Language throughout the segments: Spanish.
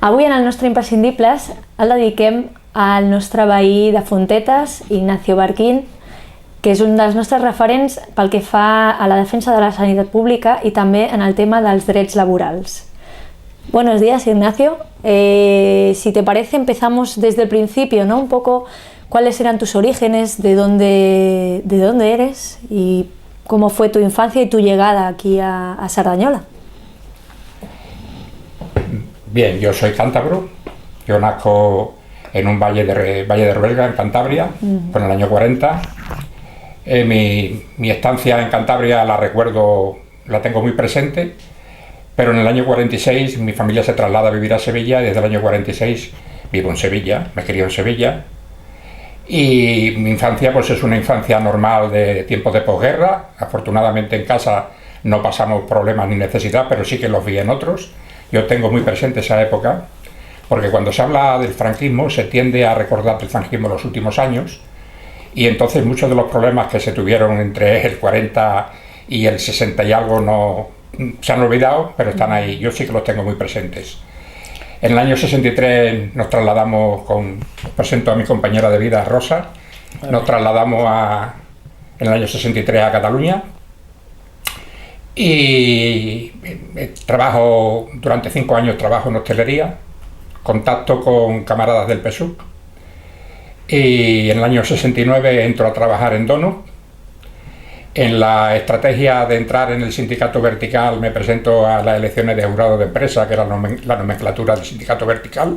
Avui en el nostre Imprescindibles el dediquem al nostre veí de Fontetes, Ignacio Barquín, que és un dels nostres referents pel que fa a la defensa de la sanitat pública i també en el tema dels drets laborals. Buenos días, Ignacio. Si te parece, empezamos desde el principio, ¿no? Un poco cuáles eran tus orígenes, de dónde eres y cómo fue tu infancia y tu llegada aquí a Sardañola. Bien, yo soy cántabro. Yo nazco en un valle de Ruelga, en Cantabria, en el año 40. Mi estancia en Cantabria la recuerdo, la tengo muy presente, pero en el año 46 mi familia se traslada a vivir a Sevilla y desde el año 46 vivo en Sevilla, me crié en Sevilla. Y mi infancia pues es una infancia normal de tiempos de posguerra. Afortunadamente en casa no pasamos problemas ni necesidad, pero sí que los vi en otros. Yo tengo muy presente esa época, porque cuando se habla del franquismo se tiende a recordar el franquismo en los últimos años, y entonces muchos de los problemas que se tuvieron entre el 40 y el 60 y algo no se han olvidado, pero están ahí. Yo sí que los tengo muy presentes. En el año 63 nos trasladamos os presento a mi compañera de vida, Rosa, nos trasladamos en el año 63 a Cataluña, y durante 5 años trabajo en hostelería, contacto con camaradas del PSUC, y en el año 69 entro a trabajar en Donut. En la estrategia de entrar en el sindicato vertical me presento a las elecciones de jurado de empresa, que era la nomenclatura del sindicato vertical,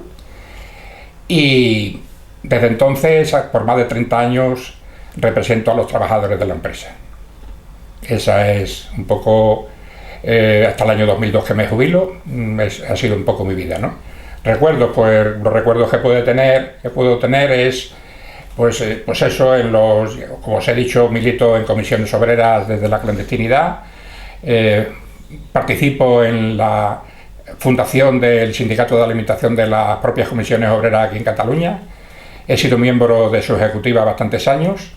y desde entonces, por más de 30 años, represento a los trabajadores de la empresa. Esa es un poco, hasta el año 2002 que me jubilo, ha sido un poco mi vida, ¿no? Recuerdos, pues los recuerdos que puedo tener es, pues eso, como os he dicho, milito en comisiones obreras desde la clandestinidad, participo en la fundación del Sindicato de Alimentación de las propias comisiones obreras aquí en Cataluña, he sido miembro de su ejecutiva bastantes años,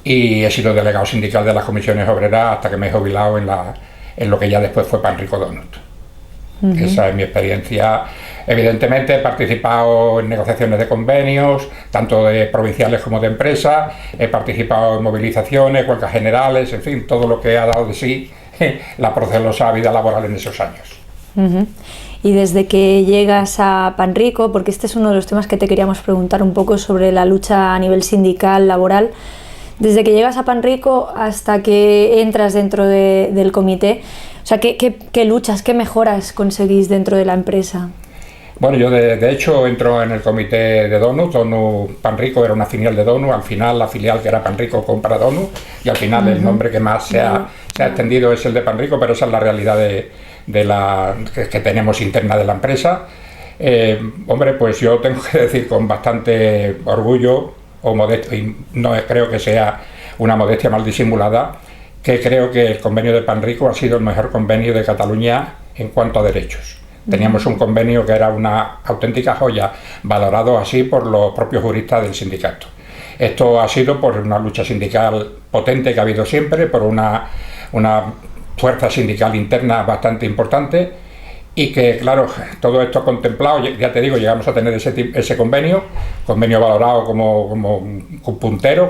y he sido delegado sindical de las comisiones obreras hasta que me he jubilado en lo que ya después fue Panrico Donut. Esa es mi experiencia. Evidentemente he participado en negociaciones de convenios, tanto de provinciales como de empresas, he participado en movilizaciones, huelgas generales, en fin, todo lo que ha dado de sí la procelosa vida laboral en esos años. Y desde que llegas a Panrico, porque este es uno de los temas que te queríamos preguntar un poco sobre la lucha a nivel sindical, laboral, desde que llegas a Panrico hasta que entras dentro del comité, o sea, ¿qué luchas, qué mejoras conseguís dentro de la empresa? Bueno, yo de hecho entro en el comité de Donut. Panrico era una filial de Donut, al final la filial que era Panrico compra Donut, y al final el nombre que más se ha extendido es el de Panrico, pero esa es la realidad que tenemos interna de la empresa. Hombre, pues yo tengo que decir con bastante orgullo, o modesto, y no creo que sea una modestia mal disimulada, que creo que el convenio de Panrico ha sido el mejor convenio de Cataluña en cuanto a derechos. Teníamos un convenio que era una auténtica joya, valorado así por los propios juristas del sindicato. Esto ha sido por una lucha sindical potente que ha habido siempre, por una fuerza sindical interna bastante importante, y que, claro, todo esto contemplado, ya te digo, llegamos a tener ese convenio valorado como puntero,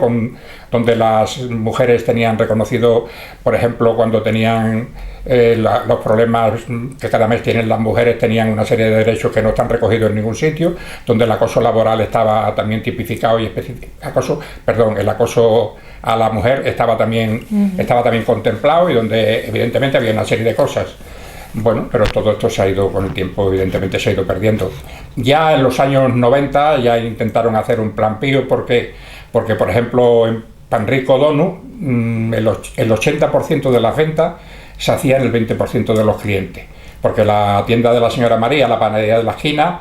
donde las mujeres tenían reconocido, por ejemplo, cuando tenían los problemas que cada mes tienen las mujeres, tenían una serie de derechos que no están recogidos en ningún sitio, donde el acoso laboral estaba también tipificado y el acoso a la mujer estaba también contemplado, y donde evidentemente había una serie de cosas. Bueno, pero todo esto se ha ido con el tiempo, evidentemente se ha ido perdiendo. Ya en los años 90 ya intentaron hacer un plan Pío, porque por ejemplo en Panrico Donut el 80% de las ventas se hacía en el 20% de los clientes, porque la tienda de la señora María, la panadería de la esquina,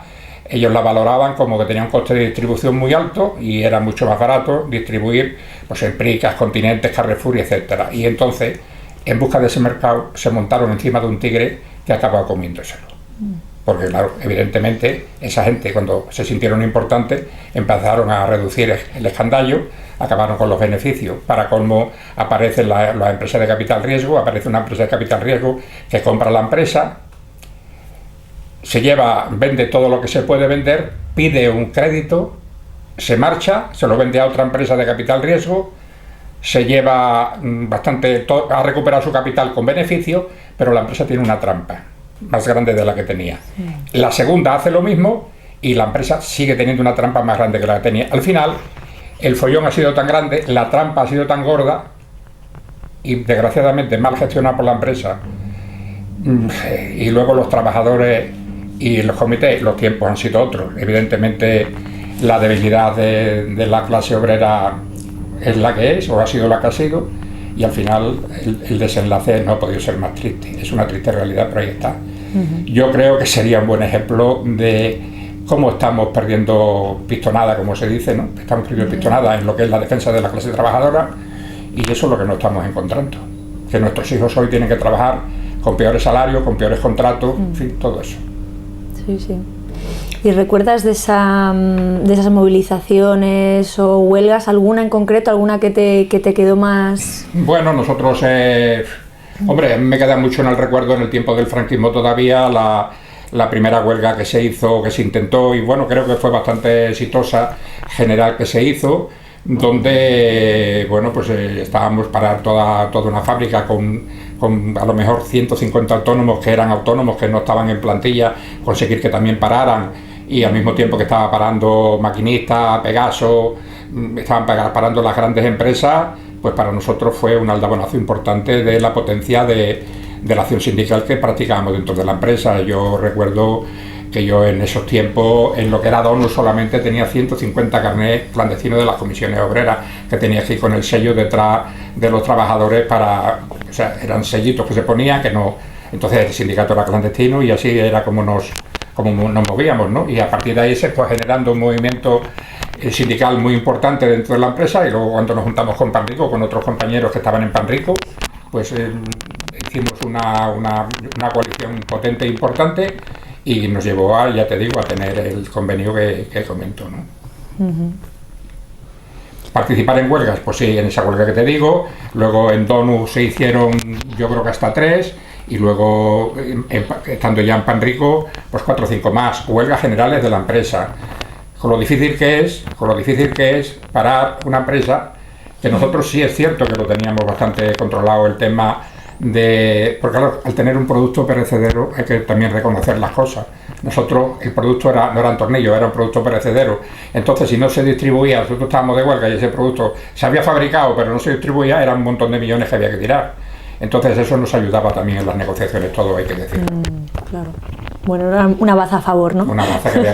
ellos la valoraban como que tenía un coste de distribución muy alto y era mucho más barato distribuir pues en Pricas, Continentes, Carrefour, etcétera. Y entonces, en busca de ese mercado, se montaron encima de un tigre que acababa comiéndoselo. Porque, claro, evidentemente, esa gente, cuando se sintieron importantes, empezaron a reducir el escandallo, acabaron con los beneficios. Para colmo, aparece la empresa de capital riesgo, aparece una empresa de capital riesgo que compra la empresa, se lleva, vende todo lo que se puede vender, pide un crédito, se marcha, se lo vende a otra empresa de capital riesgo, se lleva ha recuperado su capital con beneficio, pero la empresa tiene una trampa más grande de la que tenía. La segunda hace lo mismo y la empresa sigue teniendo una trampa más grande que la que tenía. Al final, el follón ha sido tan grande, la trampa ha sido tan gorda y desgraciadamente mal gestionada por la empresa, y luego los trabajadores y los comités, los tiempos han sido otros. Evidentemente la debilidad de la clase obrera es la que es, o ha sido la que ha sido, y al final el desenlace no ha podido ser más triste. Es una triste realidad, pero ahí está. Yo creo que sería un buen ejemplo de cómo estamos perdiendo pistonada, como se dice, ¿no? Estamos perdiendo pistonada en lo que es la defensa de la clase trabajadora, y eso es lo que nos estamos encontrando. Que nuestros hijos hoy tienen que trabajar con peores salarios, con peores contratos, en fin, todo eso. Sí, sí. ¿Y recuerdas de esas movilizaciones o huelgas, alguna en concreto, alguna que te quedó más...? Bueno, nosotros, hombre, me queda mucho en el recuerdo en el tiempo del franquismo todavía, la primera huelga que se hizo, que se intentó, y bueno, creo que fue bastante exitosa, general, que se hizo, donde, bueno, pues estábamos para toda una fábrica con a lo mejor 150 autónomos que eran autónomos, que no estaban en plantilla, conseguir que también pararan, y al mismo tiempo que estaba parando maquinistas, Pegaso, estaban parando las grandes empresas, pues para nosotros fue un aldabonazo importante de la potencia de la acción sindical que practicábamos dentro de la empresa. Yo recuerdo que yo en esos tiempos, en lo que era DONU, solamente tenía 150 carnets clandestinos de las comisiones obreras, que tenía que ir con el sello detrás de los trabajadores o sea, eran sellitos que se ponían, que no, entonces el sindicato era clandestino, y así era como nos movíamos, ¿no? Y a partir de ahí se fue generando un movimiento sindical muy importante dentro de la empresa, y luego cuando nos juntamos con Panrico, con otros compañeros que estaban en Panrico, pues hicimos una coalición potente e importante, y nos llevó a, ya te digo, a tener el convenio que comento, ¿no? Participar en huelgas, pues sí, en esa huelga que te digo. Luego en DONU se hicieron, yo creo que hasta 3, y luego estando ya en Panrico, pues 4 o 5 más, huelgas generales de la empresa. Con lo difícil que es parar una empresa, que nosotros sí es cierto que lo teníamos bastante controlado, el tema porque claro, al tener un producto perecedero hay que también reconocer las cosas. Nosotros, el producto no eran tornillos, era un producto perecedero. Entonces, si no se distribuía, nosotros estábamos de huelga y ese producto se había fabricado pero no se distribuía, eran un montón de millones que había que tirar. Entonces eso nos ayudaba también en las negociaciones, todo hay que decir. Claro. Bueno, era una baza a favor, ¿no? Una baza que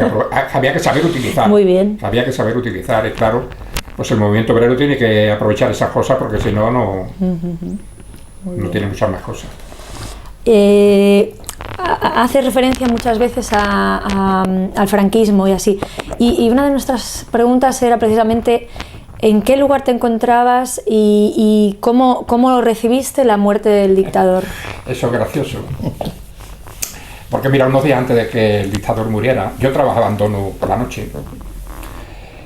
había que saber utilizar. Muy bien. Había que saber utilizar, y claro, pues el movimiento obrero tiene que aprovechar esas cosas, porque si no, no tiene muchas más cosas. Hace referencia muchas veces al franquismo y así. Y una de nuestras preguntas era precisamente ¿en qué lugar te encontrabas y cómo recibiste la muerte del dictador? Eso es gracioso. Porque mira, unos días antes de que el dictador muriera, yo trabajaba en DONU por la noche, ¿no?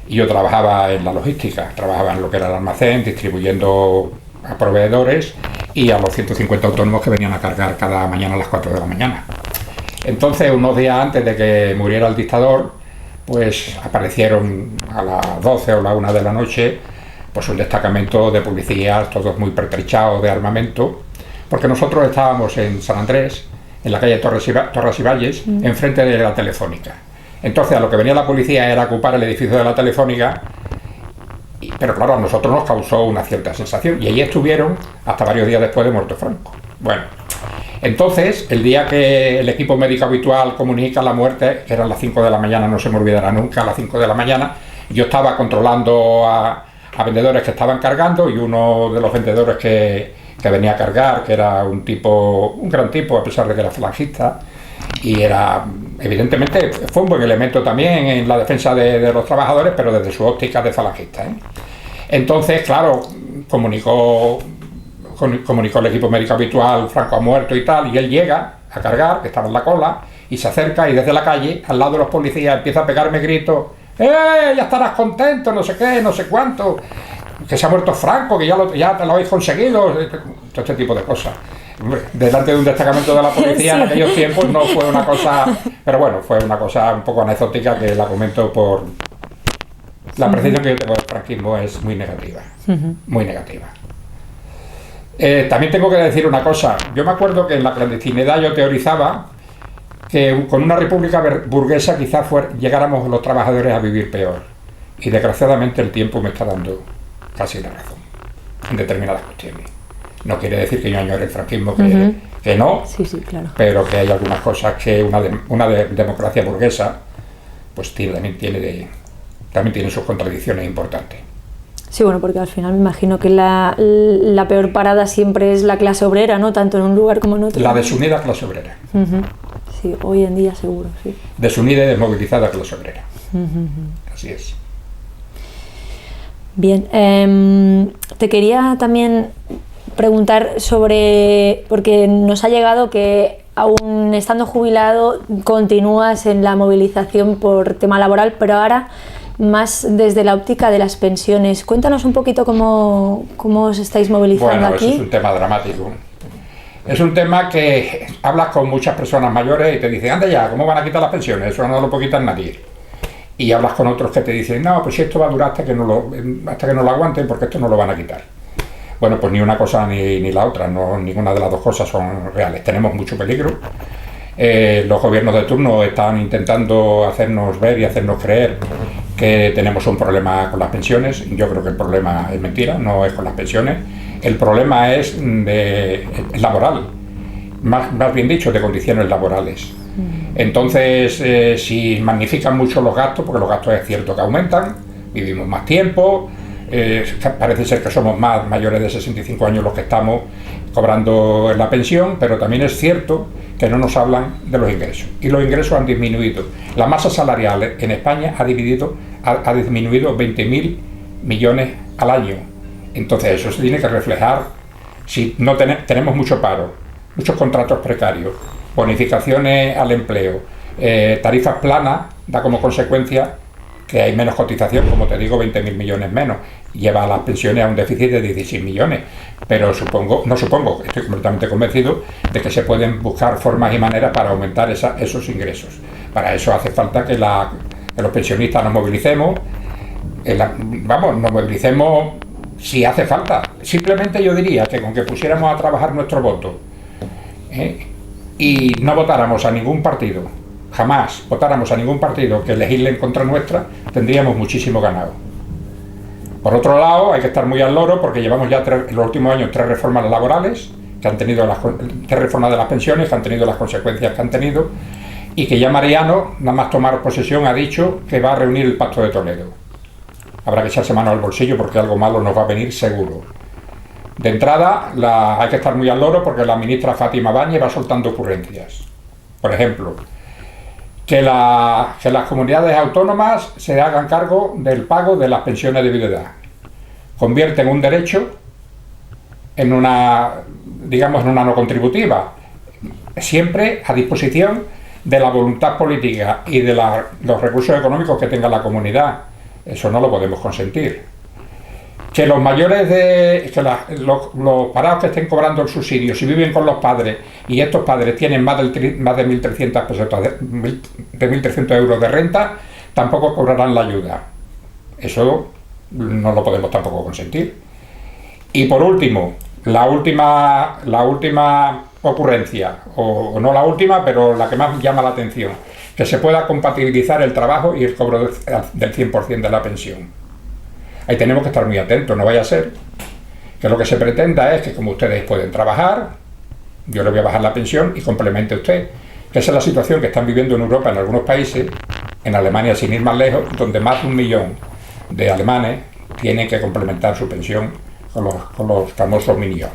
Y yo trabajaba en la logística, trabajaba en lo que era el almacén, distribuyendo a proveedores y a los 150 autónomos que venían a cargar cada mañana a las 4 de la mañana. Entonces, unos días antes de que muriera el dictador, pues aparecieron a las 12 o la 1 de la noche, pues un destacamento de policías, todos muy pertrechados de armamento, porque nosotros estábamos en San Andrés, en la calle Torres y Valles, enfrente de la Telefónica. Entonces, a lo que venía la policía era ocupar el edificio de la Telefónica, pero claro, a nosotros nos causó una cierta sensación, y allí estuvieron hasta varios días después de muerto Franco. Bueno, entonces, el día que el equipo médico habitual comunica la muerte, que eran las 5 de la mañana, no se me olvidará nunca, a las 5 de la mañana, yo estaba controlando a vendedores que estaban cargando, y uno de los vendedores que venía a cargar, que era un gran tipo, a pesar de que era falangista, y era, evidentemente, fue un buen elemento también en la defensa de los trabajadores, pero desde su óptica de falangista, ¿eh? Entonces, claro, comunicó el equipo médico habitual, Franco ha muerto y tal, y él llega a cargar, que estaba en la cola, y se acerca, y desde la calle, al lado de los policías, empieza a pegarme gritos: ya estarás contento, no sé qué, no sé cuánto, que se ha muerto Franco, que ya te lo habéis conseguido, todo este tipo de cosas. delante de un destacamento de la policía en aquellos tiempos no fue una cosa, pero bueno, fue una cosa un poco anecdótica que la comento por la percepción que yo tengo del franquismo es muy negativa, muy negativa. También tengo que decir una cosa, yo me acuerdo que en la clandestinidad yo teorizaba que con una república burguesa quizás llegáramos los trabajadores a vivir peor, y desgraciadamente el tiempo me está dando casi la razón en determinadas cuestiones. No quiere decir que yo añore el franquismo, que no, sí, claro. Pero que hay algunas cosas que una democracia burguesa pues también tiene sus contradicciones importantes. Sí, bueno, porque al final me imagino que la peor parada siempre es la clase obrera, ¿no? Tanto en un lugar como en otro. La desunida clase obrera. Sí, hoy en día seguro, sí. Desunida y desmovilizada clase obrera. Así es. Bien, te quería también preguntar porque nos ha llegado que aún estando jubilado continúas en la movilización por tema laboral, pero ahora más desde la óptica de las pensiones. Cuéntanos un poquito cómo os estáis movilizando aquí. Bueno, eso es un tema dramático. Es un tema que hablas con muchas personas mayores y te dicen, anda ya, ¿cómo van a quitar las pensiones? Eso no lo puede quitar nadie. Y hablas con otros que te dicen, no, pues esto va a durar hasta que no lo aguanten, porque esto no lo van a quitar. Bueno, pues ni una cosa ni la otra, no, ninguna de las dos cosas son reales. Tenemos mucho peligro. Los gobiernos de turno están intentando hacernos ver y hacernos creer que tenemos un problema con las pensiones. Yo creo que el problema es mentira, no es con las pensiones. El problema es laboral, más bien dicho, de condiciones laborales. Entonces, si magnifican mucho los gastos, porque los gastos es cierto que aumentan, vivimos más tiempo, parece ser que somos más mayores de 65 años los que estamos cobrando en la pensión, pero también es cierto que no nos hablan de los ingresos. Y los ingresos han disminuido. La masa salarial en España ha disminuido 20.000 millones al año. Entonces eso se tiene que reflejar. Si no tenemos mucho paro, muchos contratos precarios, bonificaciones al empleo, tarifas planas, da como consecuencia que hay menos cotización, como te digo, 20.000 millones menos, lleva a las pensiones a un déficit de 16 millones, pero estoy completamente convencido de que se pueden buscar formas y maneras para aumentar esos ingresos. Para eso hace falta que los pensionistas nos movilicemos, nos movilicemos si hace falta. Simplemente yo diría que con que pusiéramos a trabajar nuestro voto y no votáramos a ningún partido, jamás votáramos a ningún partido que legisle en contra nuestra, tendríamos muchísimo ganado. Por otro lado, hay que estar muy al loro porque llevamos ya en los últimos años 3 reformas laborales, que han tenido 3 reformas de las pensiones, que han tenido las consecuencias que han tenido, y que ya Mariano, nada más tomar posesión, ha dicho que va a reunir el Pacto de Toledo. Habrá que echarse mano al bolsillo porque algo malo nos va a venir seguro. De entrada, hay que estar muy al loro porque la ministra Fátima Báñez va soltando ocurrencias. Por ejemplo, que las comunidades autónomas se hagan cargo del pago de las pensiones de viudedad. Convierten un derecho en una no contributiva, siempre a disposición de la voluntad política y de los recursos económicos que tenga la comunidad. Eso no lo podemos consentir. Que los mayores los parados que estén cobrando el subsidio, si viven con los padres y estos padres tienen más de 1.300 pesetas, de 1.300 euros de renta, tampoco cobrarán la ayuda. Eso no lo podemos tampoco consentir. Y por último, la última ocurrencia, o no la última, pero la que más llama la atención, que se pueda compatibilizar el trabajo y el cobro del 100% de la pensión. Ahí tenemos que estar muy atentos, no vaya a ser que lo que se pretenda es que como ustedes pueden trabajar, yo le voy a bajar la pensión y complemente usted. Que esa es la situación que están viviendo en Europa, en algunos países, en Alemania sin ir más lejos, donde más de 1 millón de alemanes tienen que complementar su pensión con los famosos minios.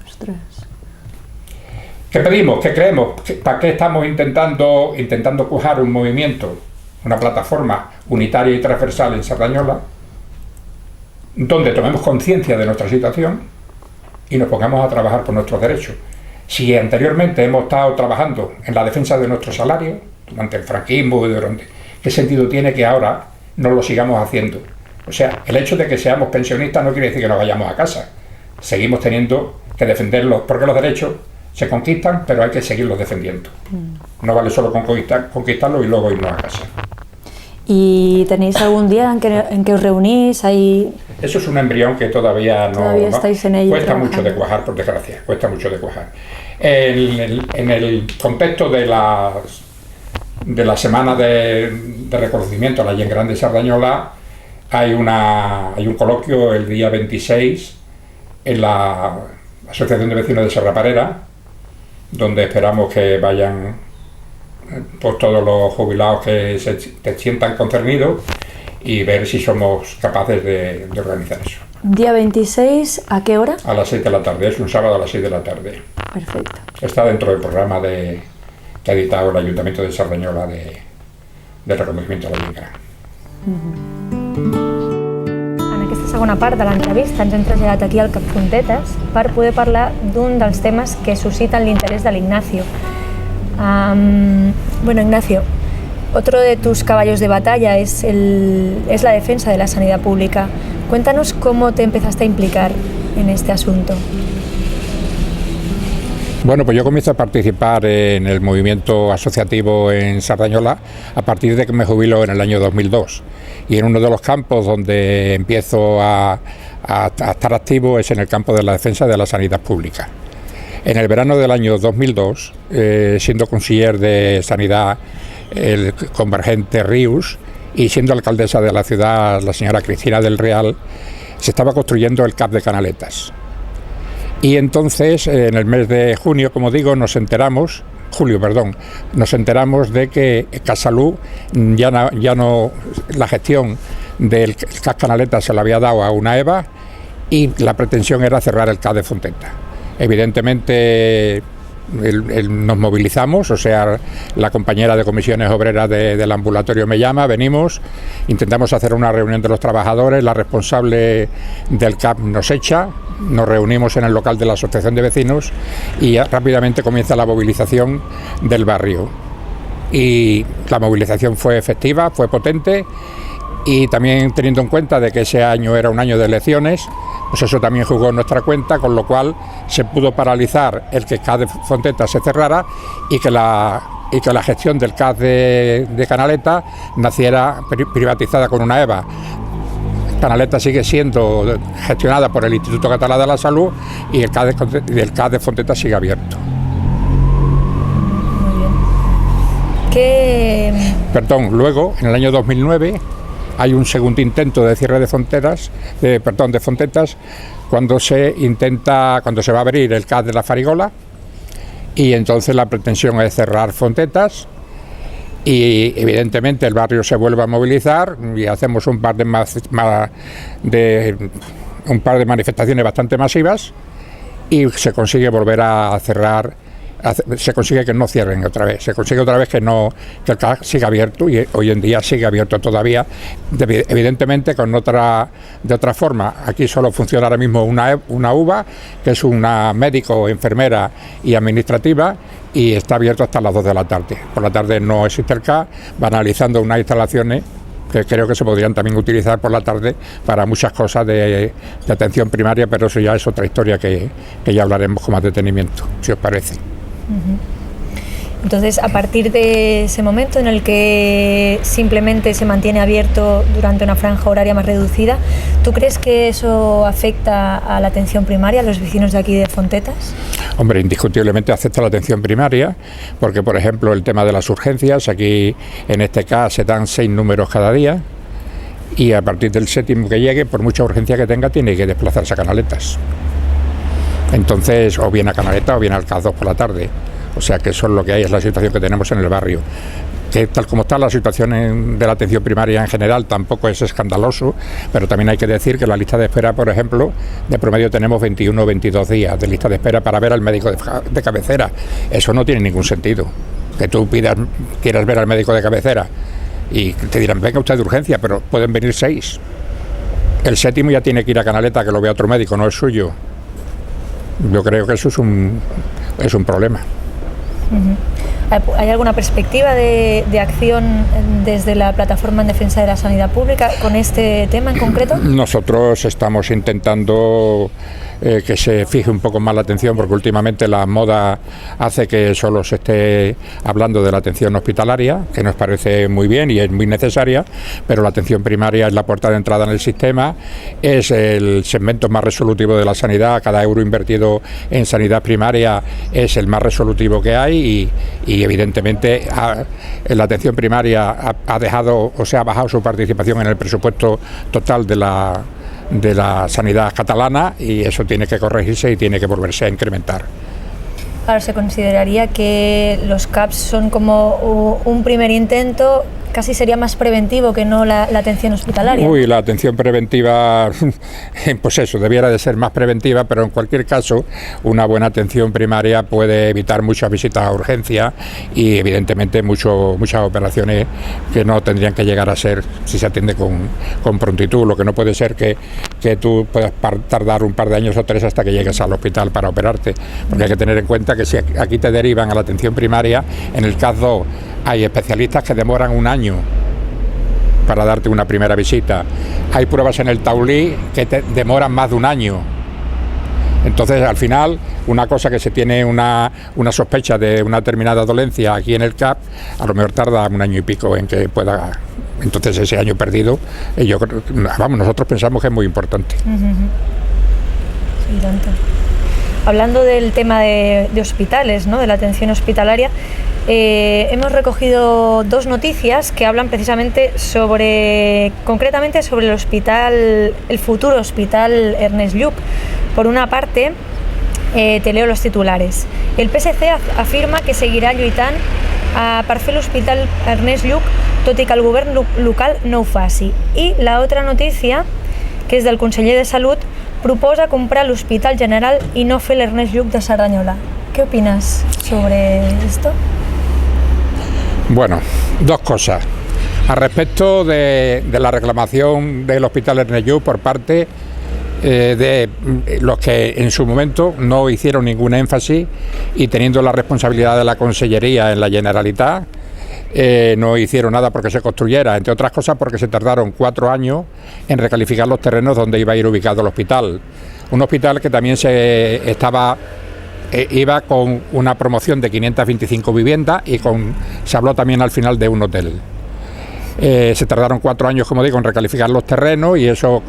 Ostras. ¿Qué pedimos? ¿Qué creemos? ¿Para qué estamos intentando cuajar un movimiento, una plataforma unitaria y transversal en Sardañola, donde tomemos conciencia de nuestra situación y nos pongamos a trabajar por nuestros derechos? Si anteriormente hemos estado trabajando en la defensa de nuestro salario, durante el franquismo, ¿qué sentido tiene que ahora no lo sigamos haciendo? O sea, el hecho de que seamos pensionistas no quiere decir que nos vayamos a casa. Seguimos teniendo que defenderlos, porque los derechos se conquistan, pero hay que seguirlos defendiendo. No vale solo conquistarlos y luego irnos a casa. ¿Y tenéis algún día en que os reunís? Eso es un embrión que todavía no... Todavía estáis en ello. Cuesta trabajando. mucho de cuajar, por desgracia, cuesta mucho de cuajar. En el contexto de la semana de reconocimiento a la Gent Gran de Sardañola, hay un coloquio el día 26 en la Asociación de Vecinos de Serraparera, donde esperamos que vayan pues todos los jubilados que se sientan concernidos y ver si somos capaces de organizar eso. Día 26, ¿a qué hora? A las 6 de la tarde, es un sábado a las 6 de la tarde. Perfecto. Está dentro del programa que ha editado el Ayuntamiento de Sardañola de reconocimiento a la Gent Gran. En aquesta segona part de l'entrevista ens hem traslladat aquí al Cap Fontetes per poder parlar d'un dels temes que susciten l'interès de l'Ignacio. Bueno, Ignacio, otro de tus caballos de batalla es la defensa de la sanidad pública. Cuéntanos cómo te empezaste a implicar en este asunto. Bueno, pues yo comienzo a participar en el movimiento asociativo en Sardañola a partir de que me jubilo en el año 2002. Y en uno de los campos donde empiezo a estar activo es en el campo de la defensa de la sanidad pública. En el verano del año 2002, siendo consiller de Sanidad el convergente Rius y siendo alcaldesa de la ciudad la señora Cristina del Real, se estaba construyendo el CAP de Canaletas. Y entonces, en el mes de junio, como digo, nos enteramos de que Casalú ya no la gestión del CAP Canaletas se la había dado a una EVA y la pretensión era cerrar el CAP de Fonteta. Evidentemente nos movilizamos, o sea, la compañera de comisiones obreras del ambulatorio me llama, venimos, intentamos hacer una reunión de los trabajadores, la responsable del CAP nos echa, nos reunimos en el local de la asociación de vecinos y rápidamente comienza la movilización del barrio. Y la movilización fue efectiva, fue potente, y también teniendo en cuenta de que ese año era un año de elecciones, pues eso también jugó en nuestra cuenta, con lo cual se pudo paralizar el que el CAP de Fonteta se cerrara y que la gestión del CAP de Canaleta naciera privatizada con una EVA. Canaleta sigue siendo gestionada por el Instituto Catalán de la Salud y el CAP de Fonteta sigue abierto. Muy bien. Perdón, luego, en el año 2009, hay un segundo intento de cierre de Fontetas, cuando se va a abrir el CAP de la Farigola, y entonces la pretensión es cerrar Fontetas y evidentemente el barrio se vuelve a movilizar y hacemos un par de manifestaciones bastante masivas y se consigue volver a cerrar. Se consigue que no cierren otra vez, se consigue otra vez que el CAP siga abierto y hoy en día sigue abierto todavía, evidentemente de otra forma. Aquí solo funciona ahora mismo una UVA, que es una médico, enfermera y administrativa, y está abierto hasta las 2 de la tarde. Por la tarde no existe el CAP, van analizando unas instalaciones que creo que se podrían también utilizar por la tarde para muchas cosas de atención primaria, pero eso ya es otra historia que ya hablaremos con más detenimiento, si os parece. Entonces, a partir de ese momento en el que simplemente se mantiene abierto durante una franja horaria más reducida, ¿tú crees que eso afecta a la atención primaria, a los vecinos de aquí de Fontetas? Hombre, indiscutiblemente afecta a la atención primaria, porque por ejemplo el tema de las urgencias, aquí en este caso se dan 6 números cada día y a partir del 7º que llegue, por mucha urgencia que tenga, tiene que desplazarse a Canaletas. Entonces, o bien a Canaleta o bien al CAP 2 por la tarde. O sea que eso es lo que hay, es la situación que tenemos en el barrio. Que tal como está la situación de la atención primaria en general tampoco es escandaloso, pero también hay que decir que la lista de espera, por ejemplo, de promedio tenemos 21 o 22 días de lista de espera para ver al médico de cabecera. Eso no tiene ningún sentido. Que tú quieras ver al médico de cabecera y te dirán, venga usted de urgencia, pero pueden venir 6. El 7º ya tiene que ir a Canaleta, que lo vea otro médico, no es suyo. Yo creo que eso es un problema. ¿Hay alguna perspectiva de acción desde la Plataforma en Defensa de la Sanidad Pública con este tema en concreto? Nosotros estamos intentando que se fije un poco más la atención, porque últimamente la moda hace que solo se esté hablando de la atención hospitalaria, que nos parece muy bien y es muy necesaria, pero la atención primaria es la puerta de entrada en el sistema, es el segmento más resolutivo de la sanidad. Cada euro invertido en sanidad primaria es el más resolutivo que hay y evidentemente la atención primaria ha dejado, o sea, ha bajado su participación en el presupuesto total de la sanidad catalana, y eso tiene que corregirse y tiene que volverse a incrementar. Ahora, ¿se consideraría que los CAPs son como un primer intento? Casi sería más preventivo que no la atención hospitalaria. Uy, la atención preventiva, pues eso, debiera de ser más preventiva, pero en cualquier caso, una buena atención primaria puede evitar muchas visitas a urgencia y evidentemente muchas operaciones que no tendrían que llegar a ser si se atiende con prontitud. Lo que no puede ser que tú puedas tardar un par de años o 3 hasta que llegues al hospital para operarte, porque hay que tener en cuenta que si aquí te derivan a la atención primaria, en el CAP 2 hay especialistas que demoran un año para darte una primera visita. Hay pruebas en el Taulí que te demoran más de un año. Entonces, al final, una cosa que se tiene una sospecha de una determinada dolencia aquí en el CAP, a lo mejor tarda un año y pico en que pueda. Entonces, ese año perdido, nosotros pensamos que es muy importante. Sí, tanto. Hablando del tema de hospitales, ¿no?, de la atención hospitalaria, hemos recogido 2 noticias que hablan precisamente concretamente sobre el futuro hospital Ernest Lluch. Por una parte, te leo los titulares. El PSC afirma que seguirà lluitant per fer l'Hospital Ernest Lluch, tot i que el govern local no ho faci. Y la otra noticia, que es del conseller de Salut, proposa comprar l'Hospital General y no fer l'Ernest Lluch de Cerdanyola. ¿Qué opinas sobre esto? Bueno, 2 cosas. Al respecto de la reclamación del Hospital Ernest Lluch por parte de los que en su momento no hicieron ningún énfasis y teniendo la responsabilidad de la Consellería en la Generalitat, no hicieron nada porque se construyera, entre otras cosas porque se tardaron 4 años en recalificar los terrenos donde iba a ir ubicado el hospital. Un hospital que también iba con una promoción de 525 viviendas y se habló también al final de un hotel. Se tardaron 4 años, como digo, en recalificar los terrenos y eso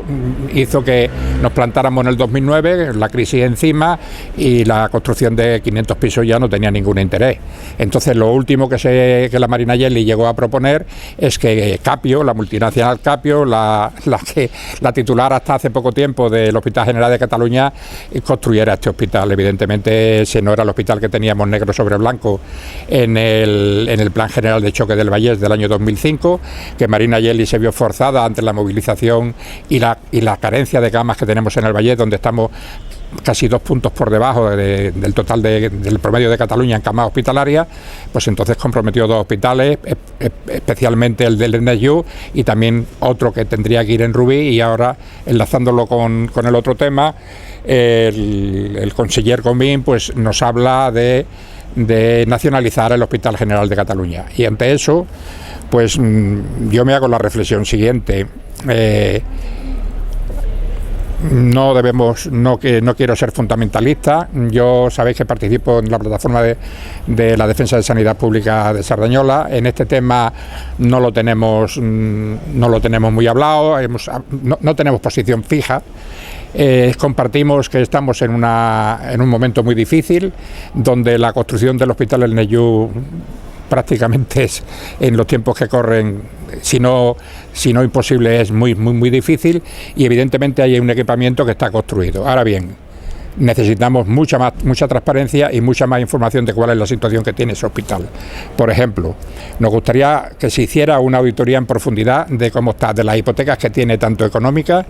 hizo que nos plantáramos en el 2009, la crisis encima, y la construcción de 500 pisos ya no tenía ningún interés. Entonces, lo último que la Marina Geli llegó a proponer es que Capio, la multinacional Capio, la titular hasta hace poco tiempo del Hospital General de Cataluña, construyera este hospital. Evidentemente, ese no era el hospital que teníamos negro sobre blanco en el Plan General de Choque del Vallès del año 2005, que Marina Geli se vio forzada ante la movilización y la carencia de camas que tenemos en el Vallès, donde estamos casi 2 puntos por debajo del total del promedio de Cataluña en camas hospitalarias. Pues entonces comprometió 2 hospitales, especialmente el del Ernest Lluch y también otro que tendría que ir en Rubí, y ahora, enlazándolo con el otro tema, el conseller Comín pues nos habla de nacionalizar el Hospital General de Cataluña, y ante eso pues yo me hago la reflexión siguiente. No quiero ser fundamentalista. Yo sabéis que participo en la plataforma de la defensa de sanidad pública de Cerdanyola. En este tema no lo tenemos muy hablado, no tenemos posición fija. Compartimos que estamos en un momento muy difícil, donde la construcción del Hospital Ernest Lluch prácticamente es, en los tiempos que corren, si no imposible, es muy, muy, muy difícil, y evidentemente hay un equipamiento que está construido. Ahora bien, necesitamos mucha transparencia y mucha más información de cuál es la situación que tiene ese hospital. Por ejemplo, nos gustaría que se hiciera una auditoría en profundidad de cómo está, de las hipotecas que tiene, tanto económicas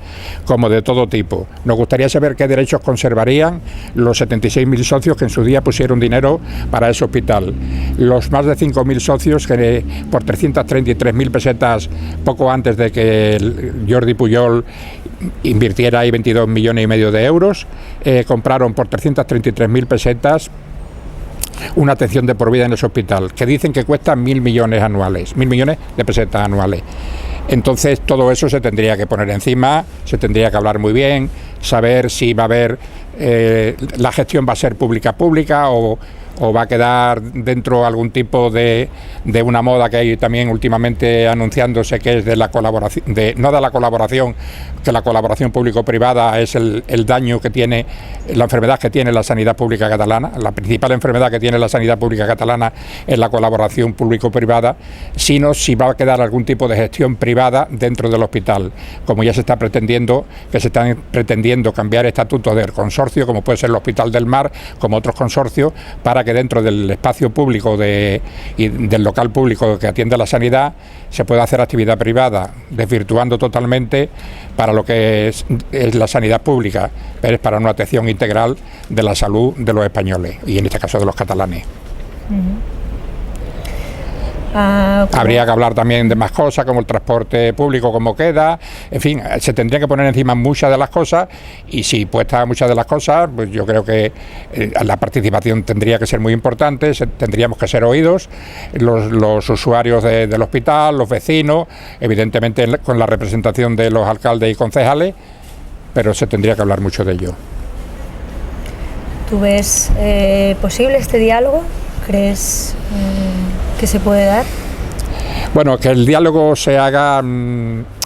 como de todo tipo. Nos gustaría saber qué derechos conservarían los 76.000 socios que en su día pusieron dinero para ese hospital. Los más de 5.000 socios que por 333.000 pesetas, poco antes de que Jordi Pujol invirtiera ahí 22,5 millones de euros, compraron por 333.000 pesetas una atención de por vida en ese hospital, que dicen que cuesta 1.000 millones anuales, 1.000 millones de pesetas anuales. Entonces todo eso se tendría que poner encima, se tendría que hablar muy bien, saber si va a haber, la gestión va a ser pública o va a quedar dentro algún tipo de una moda que hay también últimamente anunciándose, que es de la colaboración, no de la colaboración, que la colaboración público-privada es el daño que tiene, la enfermedad que tiene la sanidad pública catalana. La principal enfermedad que tiene la sanidad pública catalana es la colaboración público-privada, sino si va a quedar algún tipo de gestión privada dentro del hospital, como ya se está pretendiendo, cambiar estatutos del consorcio, como puede ser el Hospital del Mar, como otros consorcios, para que dentro del espacio público y del local público que atiende la sanidad se pueda hacer actividad privada, desvirtuando totalmente para lo que es la sanidad pública, pero es para una atención integral de la salud de los españoles y en este caso de los catalanes. Habría que hablar también de más cosas, como el transporte público, cómo queda, en fin, se tendría que poner encima muchas de las cosas, y si puestas muchas de las cosas, pues yo creo que la participación tendría que ser muy importante, tendríamos que ser oídos, los usuarios del hospital, los vecinos, evidentemente con la representación de los alcaldes y concejales, pero se tendría que hablar mucho de ello. ¿Tú ves posible este diálogo? ¿Crees que se puede dar? Bueno, que el diálogo se haga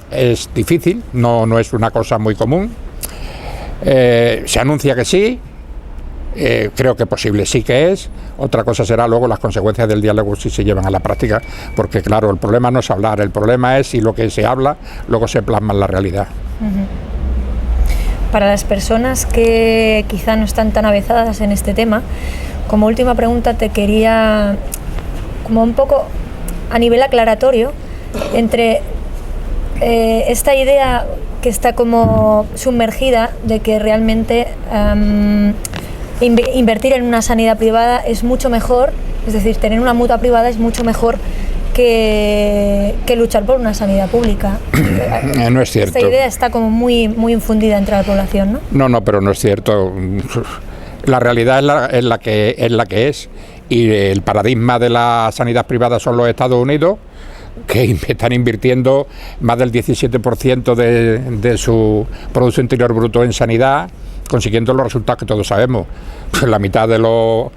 es difícil, no es una cosa muy común. Se anuncia que sí, creo que posible sí que es. Otra cosa será luego las consecuencias del diálogo si se llevan a la práctica, porque claro, el problema no es hablar, el problema es si lo que se habla luego se plasma en la realidad. Para las personas que quizá no están tan avezadas en este tema, como última pregunta te quería, como un poco a nivel aclaratorio, entre esta idea que está como sumergida de que realmente invertir en una sanidad privada es mucho mejor, es decir, tener una mutua privada es mucho mejor que luchar por una sanidad pública. No es cierto. Esta idea está como muy infundida entre la población, ¿no? No, pero no es cierto. La realidad es la que es, y el paradigma de la sanidad privada son los Estados Unidos, que están invirtiendo más del 17% de su Producto Interior Bruto en sanidad, consiguiendo los resultados que todos sabemos. La mitad de los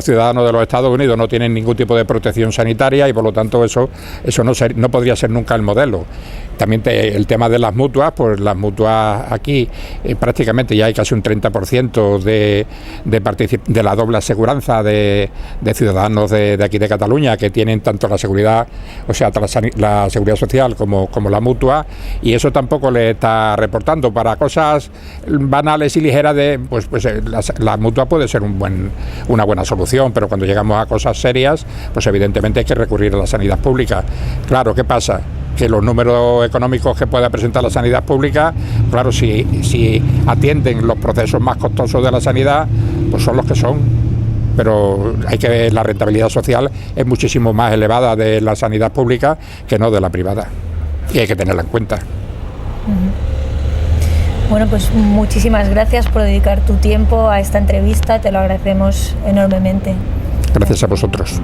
ciudadanos de los Estados Unidos no tienen ningún tipo de protección sanitaria, y por lo tanto eso no podría ser nunca el modelo. También el tema de las mutuas, pues las mutuas aquí prácticamente ya hay casi un 30% de la doble aseguranza de ciudadanos de aquí de Cataluña, que tienen tanto la seguridad, o sea, la seguridad social como la mutua, y eso tampoco le está reportando. Para cosas banales y ligeras la mutua puede ser una buena solución, pero cuando llegamos a cosas serias, pues evidentemente hay que recurrir a la sanidad pública. Claro, ¿qué pasa? Que los números económicos que pueda presentar la sanidad pública, claro, si atienden los procesos más costosos de la sanidad, pues son los que son. Pero la rentabilidad social es muchísimo más elevada de la sanidad pública que no de la privada, y hay que tenerla en cuenta. Bueno, pues muchísimas gracias por dedicar tu tiempo a esta entrevista, te lo agradecemos enormemente. Gracias a vosotros.